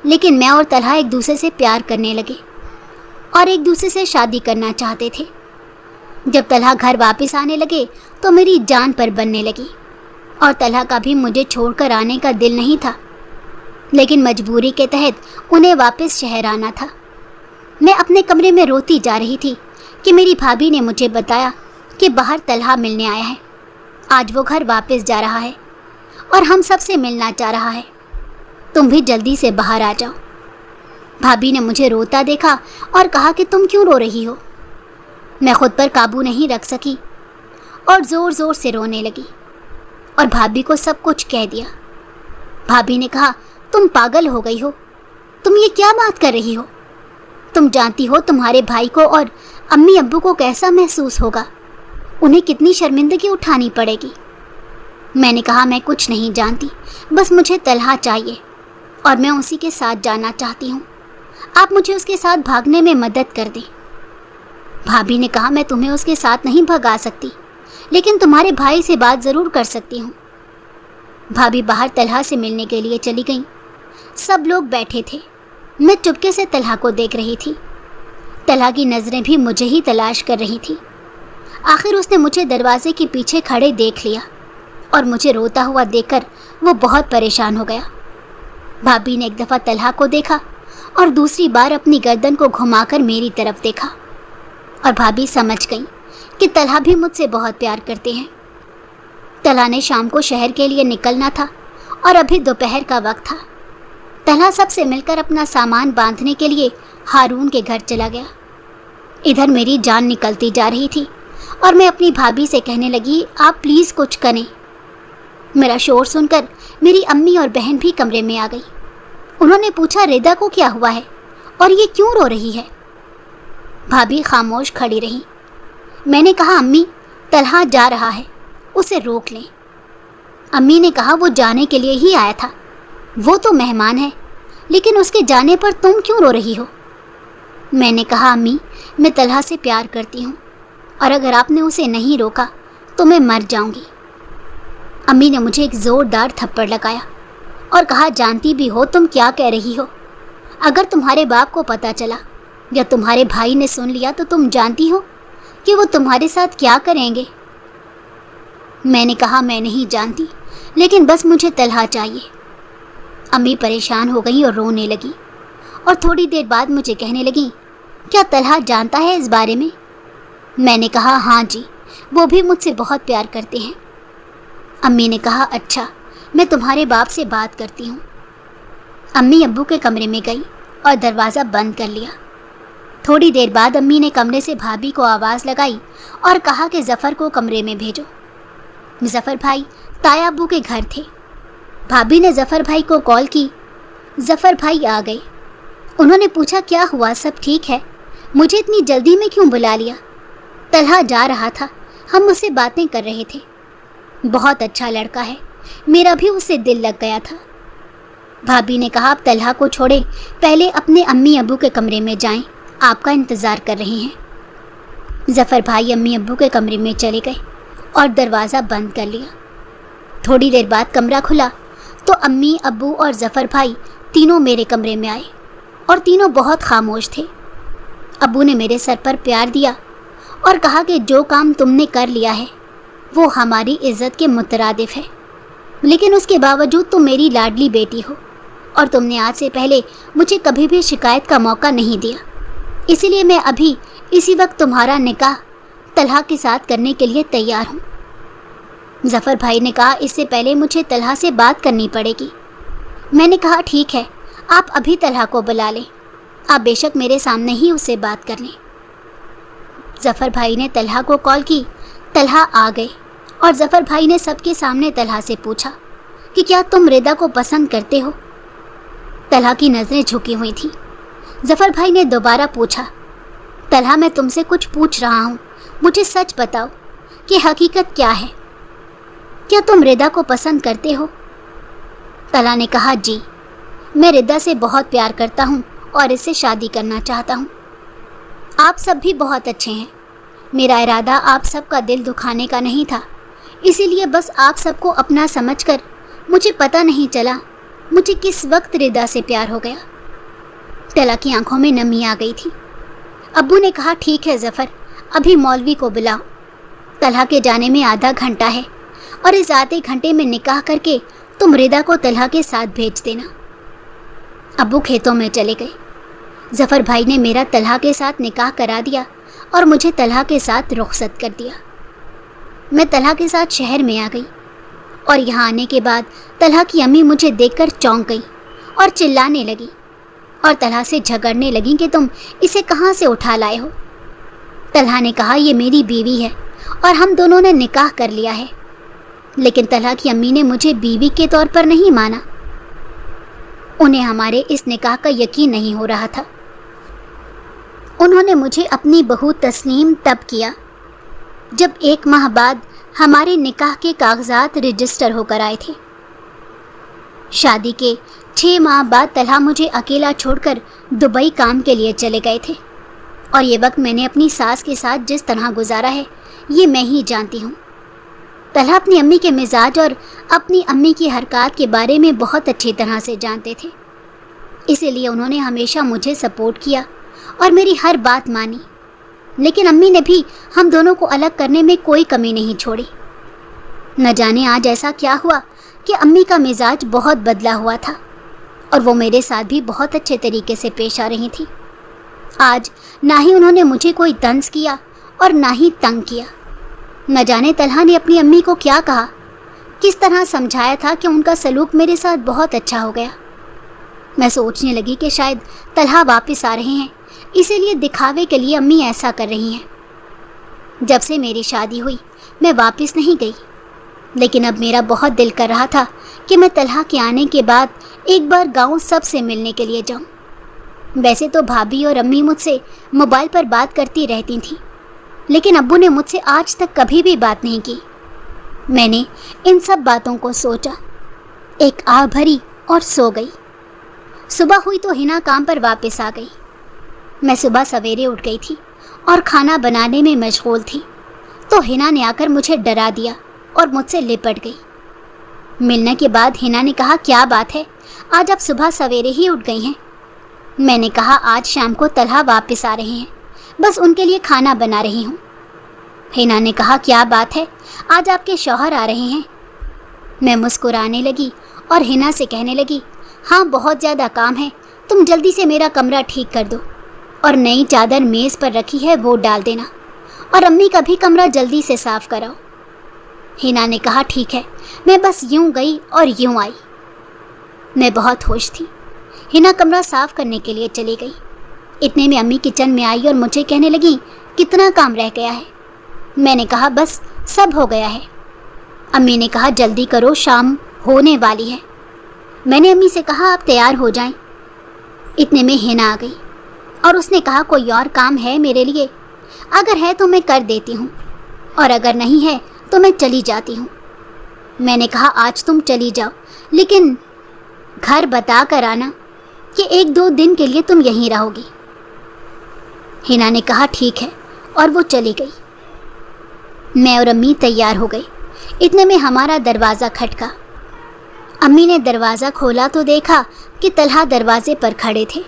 Speaker 1: लेकिन मैं और तलहा एक दूसरे से प्यार करने लगे और एक दूसरे से शादी करना चाहते थे। जब तलहा घर वापस आने लगे तो मेरी जान पर बनने लगी और तलहा का भी मुझे छोड़कर आने का दिल नहीं था, लेकिन मजबूरी के तहत उन्हें वापस शहर आना था। मैं अपने कमरे में रोती जा रही थी कि मेरी भाभी ने मुझे बताया कि बाहर तलहा मिलने आया है। आज वो घर वापस जा रहा है और हम सबसे मिलना चाह रहा है। तुम भी जल्दी से बाहर आ जाओ। भाभी ने मुझे रोता देखा और कहा कि तुम क्यों रो रही हो। मैं खुद पर काबू नहीं रख सकी और ज़ोर ज़ोर से रोने लगी और भाभी को सब कुछ कह दिया। भाभी ने कहा, तुम पागल हो गई हो, तुम ये क्या बात कर रही हो? तुम जानती हो तुम्हारे भाई को और अम्मी अब्बू को कैसा महसूस होगा, उन्हें कितनी शर्मिंदगी उठानी पड़ेगी। मैंने कहा, मैं कुछ नहीं जानती, बस मुझे तलहा चाहिए और मैं उसी के साथ जाना चाहती हूँ। आप मुझे उसके साथ भागने में मदद कर दें। भाभी ने कहा, मैं तुम्हें उसके साथ नहीं भगा सकती, लेकिन तुम्हारे भाई से बात ज़रूर कर सकती हूँ। भाभी बाहर तलहा से मिलने के लिए चली गई। सब लोग बैठे थे। मैं चुपके से तलहा को देख रही थी। तलहा की नज़रें भी मुझे ही तलाश कर रही थी। आखिर उसने मुझे दरवाजे के पीछे खड़े देख लिया और मुझे रोता हुआ देखकर वो बहुत परेशान हो गया। भाभी ने एक दफ़ा तलहा को देखा और दूसरी बार अपनी गर्दन को घुमाकर मेरी तरफ देखा और भाभी समझ गई कि तलहा भी मुझसे बहुत प्यार करते हैं। तलहा ने शाम को शहर के लिए निकलना था और अभी दोपहर का वक्त था। तलहा सबसे मिलकर अपना सामान बांधने के लिए हारून के घर चला गया। इधर मेरी जान निकलती जा रही थी और मैं अपनी भाभी से कहने लगी, आप प्लीज़ कुछ करें। मेरा शोर सुनकर मेरी अम्मी और बहन भी कमरे में आ गई। उन्होंने पूछा, रिदा को क्या हुआ है और ये क्यों रो रही है? भाभी खामोश खड़ी रही। मैंने कहा, अम्मी, तलहा जा रहा है, उसे रोक लें। अम्मी ने कहा, वो जाने के लिए ही आया था, वो तो मेहमान है, लेकिन उसके जाने पर तुम क्यों रो रही हो? मैंने कहा, अम्मी, मैं तलहा से प्यार करती हूँ और अगर आपने उसे नहीं रोका तो मैं मर जाऊँगी। अम्मी ने मुझे एक ज़ोरदार थप्पड़ लगाया और कहा, जानती भी हो तुम क्या कह रही हो? अगर तुम्हारे बाप को पता चला या तुम्हारे भाई ने सुन लिया तो तुम जानती हो कि वो तुम्हारे साथ क्या करेंगे? मैंने कहा, मैं नहीं जानती, लेकिन बस मुझे तलहा चाहिए। अम्मी परेशान हो गई और रोने लगी और थोड़ी देर बाद मुझे कहने लगी, क्या तलहा जानता है इस बारे में? मैंने कहा, हाँ जी, वो भी मुझसे बहुत प्यार करते हैं। अम्मी ने कहा, अच्छा, मैं तुम्हारे बाप से बात करती हूँ। अम्मी अब्बू के कमरे में गई और दरवाज़ा बंद कर लिया। थोड़ी देर बाद अम्मी ने कमरे से भाभी को आवाज़ लगाई और कहा कि ज़फ़र को कमरे में भेजो। ज़फ़र भाई ताया अब्बू के घर थे। भाभी ने ज़फ़र भाई को कॉल की। ज़फ़र भाई आ गए। उन्होंने पूछा, क्या हुआ, सब ठीक है? मुझे इतनी जल्दी में क्यों बुला लिया? तलहा जा रहा था, हम उससे बातें कर रहे थे। बहुत अच्छा लड़का है, मेरा भी उससे दिल लग गया था। भाभी ने कहा, आप तलहा को छोड़े, पहले अपने अम्मी अब्बू के कमरे में जाएं, आपका इंतज़ार कर रहे हैं। ज़फ़र भाई अम्मी अब्बू के कमरे में चले गए और दरवाज़ा बंद कर लिया। थोड़ी देर बाद कमरा खुला तो अम्मी अब्बू और ज़फ़र भाई तीनों मेरे कमरे में आए और तीनों बहुत खामोश थे। अब्बू ने मेरे सर पर प्यार दिया और कहा कि जो काम तुमने कर लिया है वो हमारी इज़्ज़त के मुतरादिफ है, लेकिन उसके बावजूद तुम मेरी लाडली बेटी हो और तुमने आज से पहले मुझे कभी भी शिकायत का मौका नहीं दिया, इसीलिए मैं अभी इसी वक्त तुम्हारा निकाह तलहा के साथ करने के लिए तैयार हूँ। ज़फ़र भाई ने कहा, इससे पहले मुझे तलहा से बात करनी पड़ेगी। मैंने कहा, ठीक है, आप अभी तलहा को बुला लें, आप बेशक मेरे सामने ही उससे बात कर लें। ज़फ़र भाई ने तलहा को कॉल की। तलहा आ गए और ज़फ़र भाई ने सबके सामने तलहा से पूछा कि क्या तुम रिदा को पसंद करते हो? तलहा की नज़रें झुकी हुई थीं। ज़फ़र भाई ने दोबारा पूछा, तलहा, मैं तुमसे कुछ पूछ रहा हूँ, मुझे सच बताओ कि हकीकत क्या है? क्या तुम रिदा को पसंद करते हो? तलहा ने कहा, जी, मैं रिदा से बहुत प्यार करता हूँ और इससे शादी करना चाहता हूँ। आप सब भी बहुत अच्छे हैं। मेरा इरादा आप सबका दिल दुखाने का नहीं था, इसीलिए बस आप सबको अपना समझकर मुझे पता नहीं चला मुझे किस वक्त रिदा से प्यार हो गया। तलहा की आंखों में नमी आ गई थी। अब्बू ने कहा, ठीक है ज़फ़र, अभी मौलवी को बुलाओ। तलहा के जाने में आधा घंटा है और इस आधे घंटे में निकाह करके तुम रिदा को तलहा के साथ भेज देना। अब्बू खेतों में चले गए। ज़फ़र भाई ने मेरा तलहा के साथ निकाह करा दिया और मुझे तलहा के साथ रुखसत कर दिया। मैं तलहा के साथ शहर में आ गई और यहाँ आने के बाद तलहा की अम्मी मुझे देखकर चौंक गई और चिल्लाने लगी और तलहा से झगड़ने लगी कि तुम इसे कहाँ से उठा लाए हो। तलहा ने कहा, ये मेरी बीवी है और हम दोनों ने निकाह कर लिया है। लेकिन तलहा की अम्मी ने मुझे बीवी के तौर पर नहीं माना। उन्हें हमारे इस निकाह का यकीन नहीं हो रहा था। उन्होंने मुझे अपनी बहू तस्लीम तब किया जब 1 माह बाद हमारे निकाह के कागजात रजिस्टर होकर आए थे। शादी के 6 माह बाद तलहा मुझे अकेला छोड़कर दुबई काम के लिए चले गए थे और ये वक्त मैंने अपनी सास के साथ जिस तरह गुजारा है ये मैं ही जानती हूँ। तलहा अपनी अम्मी के मिजाज और अपनी अम्मी की हरकत के बारे में बहुत अच्छी तरह से जानते थे, इसीलिए उन्होंने हमेशा मुझे सपोर्ट किया और मेरी हर बात मानी। लेकिन अम्मी ने भी हम दोनों को अलग करने में कोई कमी नहीं छोड़ी। न जाने आज ऐसा क्या हुआ कि अम्मी का मिजाज बहुत बदला हुआ था और वो मेरे साथ भी बहुत अच्छे तरीके से पेश आ रही थी। आज ना ही उन्होंने मुझे कोई तंज किया और ना ही तंग किया। न जाने तलहा ने अपनी अम्मी को क्या कहा, किस तरह समझाया था कि उनका सलूक मेरे साथ बहुत अच्छा हो गया। मैं सोचने लगी कि शायद तलहा वापस आ रहे हैं, इसीलिए दिखावे के लिए अम्मी ऐसा कर रही हैं। जब से मेरी शादी हुई मैं वापस नहीं गई, लेकिन अब मेरा बहुत दिल कर रहा था कि मैं तलहा के आने के बाद एक बार गांव सबसे मिलने के लिए जाऊं। वैसे तो भाभी और अम्मी मुझसे मोबाइल पर बात करती रहती थीं, लेकिन अब्बू ने मुझसे आज तक कभी भी बात नहीं की। मैंने इन सब बातों को सोचा, एक आह भरी और सो गई। सुबह हुई तो हिना काम पर वापस आ गई। मैं सुबह सवेरे उठ गई थी और खाना बनाने में मशगूल थी, तो हिना ने आकर मुझे डरा दिया और मुझसे लिपट गई। मिलने के बाद हिना ने कहा, क्या बात है, आज आप सुबह सवेरे ही उठ गई हैं? मैंने कहा, आज शाम को तलहा वापस आ रहे हैं, बस उनके लिए खाना बना रही हूँ। हिना ने कहा, क्या बात है, आज आपके शौहर आ रहे हैं? मैं मुस्कुराने लगी और हिना से कहने लगी, हाँ बहुत ज़्यादा काम है, तुम जल्दी से मेरा कमरा ठीक कर दो और नई चादर मेज़ पर रखी है वो डाल देना और अम्मी का भी कमरा जल्दी से साफ़ कराओ। हिना ने कहा, ठीक है। मैं बस यूं गई और यूं आई। मैं बहुत खुश थी। हिना कमरा साफ़ करने के लिए चली गई। इतने में अम्मी किचन में आई और मुझे कहने लगी, कितना काम रह गया है? मैंने कहा, बस सब हो गया है। अम्मी ने कहा, जल्दी करो, शाम होने वाली है। मैंने अम्मी से कहा, आप तैयार हो जाएं। इतने में हिना आ गई और उसने कहा, कोई और काम है मेरे लिए? अगर है तो मैं कर देती हूँ और अगर नहीं है तो मैं चली जाती हूँ। मैंने कहा, आज तुम चली जाओ, लेकिन घर बता कर आना कि 1-2 दिन के लिए तुम यहीं रहोगी। हिना ने कहा, ठीक है, और वो चली गई। मैं और अम्मी तैयार हो गए। इतने में हमारा दरवाज़ा खटका। अम्मी ने दरवाज़ा खोला तो देखा कि तलहा दरवाजे पर खड़े थे।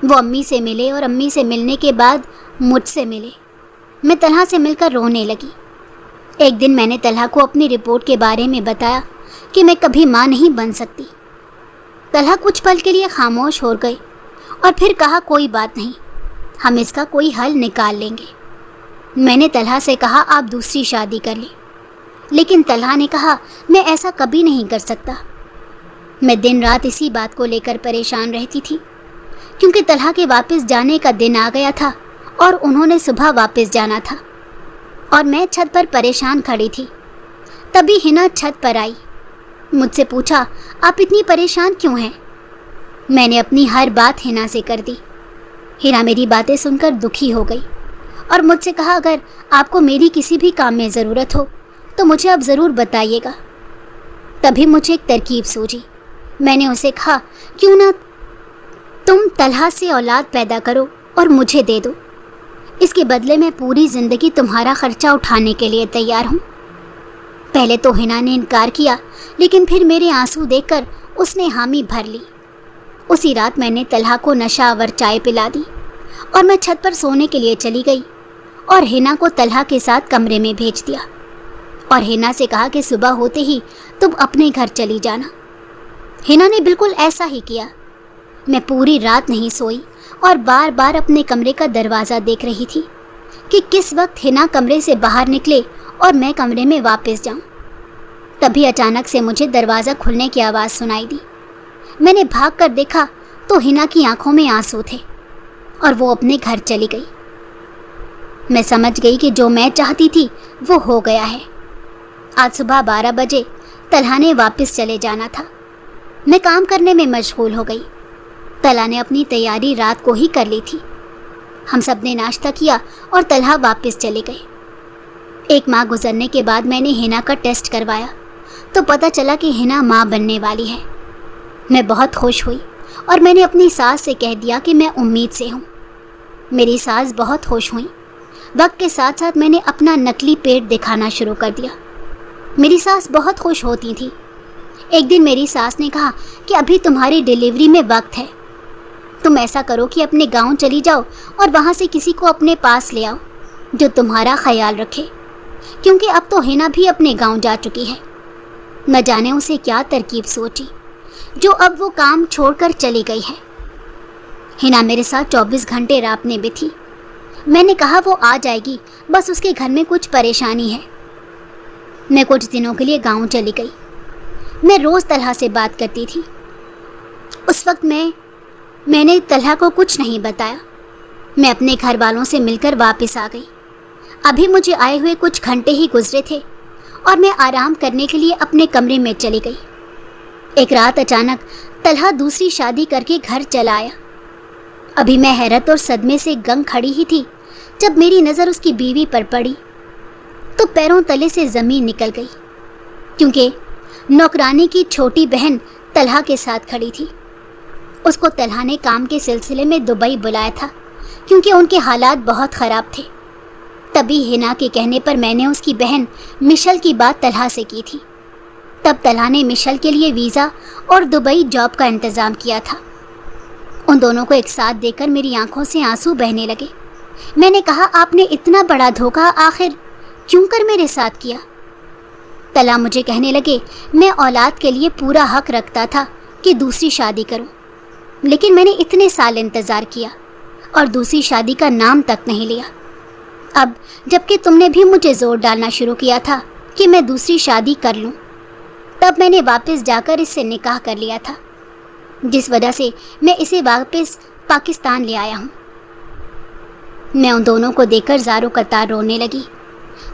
Speaker 1: वो अम्मी से मिले और अम्मी से मिलने के बाद मुझसे मिले। मैं तलहा से मिलकर रोने लगी। एक दिन मैंने तलहा को अपनी रिपोर्ट के बारे में बताया कि मैं कभी माँ नहीं बन सकती। तलहा कुछ पल के लिए खामोश हो गए और फिर कहा, कोई बात नहीं, हम इसका कोई हल निकाल लेंगे। मैंने तलहा से कहा, आप दूसरी शादी कर लें, लेकिन तलहा ने कहा, मैं ऐसा कभी नहीं कर सकता। मैं दिन रात इसी बात को लेकर परेशान रहती थी, क्योंकि तलहा के वापस जाने का दिन आ गया था और उन्होंने सुबह वापस जाना था और मैं छत पर परेशान खड़ी थी। तभी हिना छत पर आई। मुझसे पूछा, आप इतनी परेशान क्यों हैं? मैंने अपनी हर बात हिना से कर दी। हिना मेरी बातें सुनकर दुखी हो गई और मुझसे कहा, अगर आपको मेरी किसी भी काम में ज़रूरत हो तो मुझे आप ज़रूर बताइएगा। तभी मुझे एक तरकीब सूझी। میں نے اسے کہا کیوں نہ تم طلحہ سے اولاد پیدا کرو اور مجھے دے دو، اس کے بدلے میں پوری زندگی تمہارا خرچہ اٹھانے کے لیے تیار ہوں۔ پہلے تو حنا نے انکار کیا، لیکن پھر میرے آنسو دیکھ کر اس نے حامی بھر لی۔ اسی رات میں نے طلحہ کو نشہ آور چائے پلا دی اور میں چھت پر سونے کے لیے چلی گئی اور حنا کو طلحہ کے ساتھ کمرے میں بھیج دیا اور حنا سے کہا کہ صبح ہوتے ہی تم اپنے گھر چلی جانا۔ حنا نے بالکل ایسا ہی کیا۔ میں پوری رات نہیں سوئی اور بار بار اپنے کمرے کا دروازہ دیکھ رہی تھی کہ کس وقت حنا کمرے سے باہر نکلے اور میں کمرے میں واپس جاؤں۔ تبھی اچانک سے مجھے دروازہ کھلنے کی آواز سنائی دی۔ میں نے بھاگ کر دیکھا تو حنا کی آنکھوں میں آنسو تھے اور وہ اپنے گھر چلی گئی۔ میں سمجھ گئی کہ جو میں چاہتی تھی وہ ہو گیا ہے۔ آج صبح 12 بجے طلحہ نے واپس چلے جانا تھا۔ میں کام کرنے میں مشغول ہو گئی۔ طلحہ نے اپنی تیاری رات کو ہی کر لی تھی۔ ہم سب نے ناشتہ کیا اور طلحہ واپس چلے گئے۔ 1 ماہ گزرنے کے بعد میں نے حنا کا ٹیسٹ کروایا تو پتہ چلا کہ حنا ماں بننے والی ہے۔ میں بہت خوش ہوئی اور میں نے اپنی ساس سے کہہ دیا کہ میں امید سے ہوں۔ میری ساس بہت خوش ہوئیں۔ وقت کے ساتھ ساتھ میں نے اپنا نکلی پیٹ دکھانا شروع کر دیا۔ میری ساس بہت خوش ہوتی تھی۔ ایک دن میری ساس نے کہا کہ ابھی تمہاری ڈیلیوری میں وقت ہے، تم ایسا کرو کہ اپنے گاؤں چلی جاؤ اور وہاں سے کسی کو اپنے پاس لے آؤ جو تمہارا خیال رکھے، کیونکہ اب تو حنا بھی اپنے گاؤں جا چکی ہے۔ نہ جانے اسے کیا ترکیب سوچی جو اب وہ کام چھوڑ کر چلی گئی ہے۔ حنا میرے ساتھ 24 گھنٹے رابطے میں تھی۔ میں نے کہا وہ آ جائے گی، بس اس کے گھر میں کچھ پریشانی ہے۔ میں کچھ دنوں کے لیے گاؤں چلی گئی۔ میں روز طلحہ سے بات کرتی تھی۔ اس وقت میں نے طلحہ کو کچھ نہیں بتایا۔ میں اپنے گھر والوں سے مل کر واپس آ گئی۔ ابھی مجھے آئے ہوئے کچھ گھنٹے ہی گزرے تھے اور میں آرام کرنے کے لیے اپنے کمرے میں چلی گئی۔ ایک رات اچانک طلحہ دوسری شادی کر کے گھر چلا آیا۔ ابھی میں حیرت اور صدمے سے گنگ کھڑی ہی تھی جب میری نظر اس کی بیوی پر پڑی تو پیروں تلے سے زمین نکل گئی، کیونکہ نوکرانی کی چھوٹی بہن طلحہ کے ساتھ کھڑی تھی۔ اس کو طلحہ نے کام کے سلسلے میں دبئی بلایا تھا کیونکہ ان کے حالات بہت خراب تھے۔ تبھی حنا کے کہنے پر میں نے اس کی بہن مشل کی بات طلحہ سے کی تھی۔ تب طلحہ نے مشل کے لیے ویزا اور دبئی جاب کا انتظام کیا تھا۔ ان دونوں کو ایک ساتھ دیکھ کر میری آنکھوں سے آنسو بہنے لگے۔ میں نے کہا آپ نے اتنا بڑا دھوکہ آخر کیوں کر میرے ساتھ کیا؟ طلحہ مجھے کہنے لگے میں اولاد کے لیے پورا حق رکھتا تھا کہ دوسری شادی کروں، لیکن میں نے اتنے سال انتظار کیا اور دوسری شادی کا نام تک نہیں لیا۔ اب جب کہ تم نے بھی مجھے زور ڈالنا شروع کیا تھا کہ میں دوسری شادی کر لوں، تب میں نے واپس جا کر اس سے نکاح کر لیا تھا، جس وجہ سے میں اسے واپس پاکستان لے آیا ہوں۔ میں ان دونوں کو دیکھ کر زاروں قطار رونے لگی۔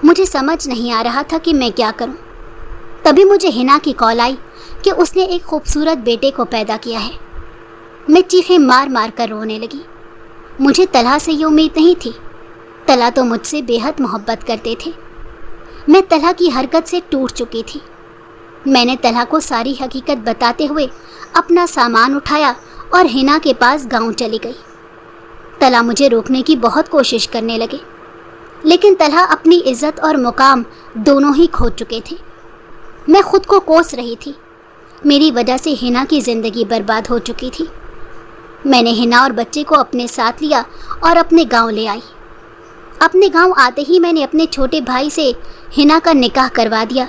Speaker 1: مجھے سمجھ نہیں آ رہا تھا کہ میں کیا کروں۔ تبھی مجھے حنا کی کال آئی کہ اس نے ایک خوبصورت بیٹے کو پیدا کیا ہے۔ میں چیخیں مار مار کر رونے لگی۔ مجھے طلحہ سے یہ امید نہیں تھی۔ طلحہ تو مجھ سے بے حد محبت کرتے تھے۔ میں طلحہ کی حرکت سے ٹوٹ چکی تھی۔ میں نے طلحہ کو ساری حقیقت بتاتے ہوئے اپنا سامان اٹھایا اور حنا کے پاس گاؤں چلی گئی۔ طلحہ مجھے روکنے کی بہت کوشش کرنے لگے، لیکن طلحہ اپنی عزت اور مقام دونوں ہی کھو چکے تھے۔ میں خود کو کوس رہی تھی۔ میری وجہ سے حنا کی زندگی برباد ہو چکی تھی۔ میں نے حنا اور بچے کو اپنے ساتھ لیا اور اپنے گاؤں لے آئی۔ اپنے گاؤں آتے ہی میں نے اپنے چھوٹے بھائی سے حنا کا نکاح کروا دیا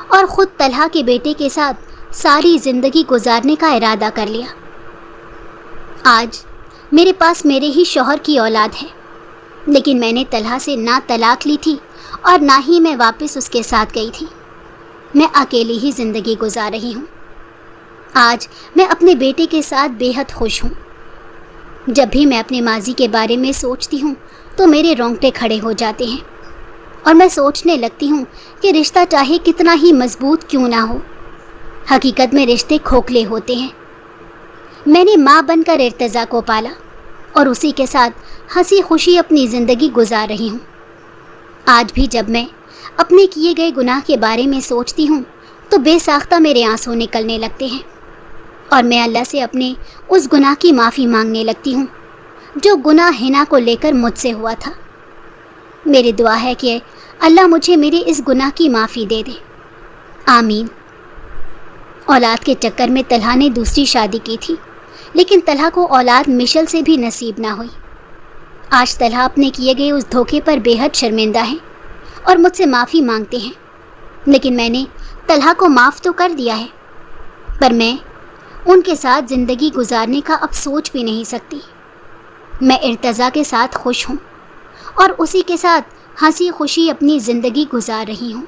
Speaker 1: اور خود طلحہ کے بیٹے کے ساتھ ساری زندگی گزارنے کا ارادہ کر لیا۔ آج میرے پاس میرے ہی شوہر کی اولاد ہے، لیکن میں نے طلحہ سے نہ طلاق لی تھی اور نہ ہی میں واپس اس کے ساتھ گئی تھی۔ میں اکیلی ہی زندگی گزار رہی ہوں۔ آج میں اپنے بیٹے کے ساتھ بے حد خوش ہوں۔ جب بھی میں اپنے ماضی کے بارے میں سوچتی ہوں تو میرے رونگٹے کھڑے ہو جاتے ہیں اور میں سوچنے لگتی ہوں کہ رشتہ چاہے کتنا ہی مضبوط کیوں نہ ہو، حقیقت میں رشتے کھوکھلے ہوتے ہیں۔ میں نے ماں بن کر ارتضیٰ کو پالا اور اسی کے ساتھ ہنسی خوشی اپنی زندگی گزار رہی ہوں۔ آج بھی جب میں اپنے کیے گئے گناہ کے بارے میں سوچتی ہوں تو بے ساختہ میرے آنسو نکلنے لگتے ہیں۔ اور میں اللہ سے اپنے اس گناہ کی معافی مانگنے لگتی ہوں جو گناہ حنا کو لے کر مجھ سے ہوا تھا۔ میری دعا ہے کہ اللہ مجھے میرے اس گناہ کی معافی دے دے، آمین۔ اولاد کے چکر میں طلحہ نے دوسری شادی کی تھی، لیکن طلحہ کو اولاد مشل سے بھی نصیب نہ ہوئی۔ آج طلحہ اپنے کیے گئے اس دھوکے پر بے حد شرمندہ ہیں اور مجھ سے معافی مانگتے ہیں، لیکن میں نے طلحہ کو معاف تو کر دیا ہے، پر میں ان کے ساتھ زندگی گزارنے کا اب سوچ بھی نہیں سکتی۔ میں ارتضیٰ کے ساتھ خوش ہوں اور اسی کے ساتھ ہنسی خوشی اپنی زندگی گزار رہی ہوں۔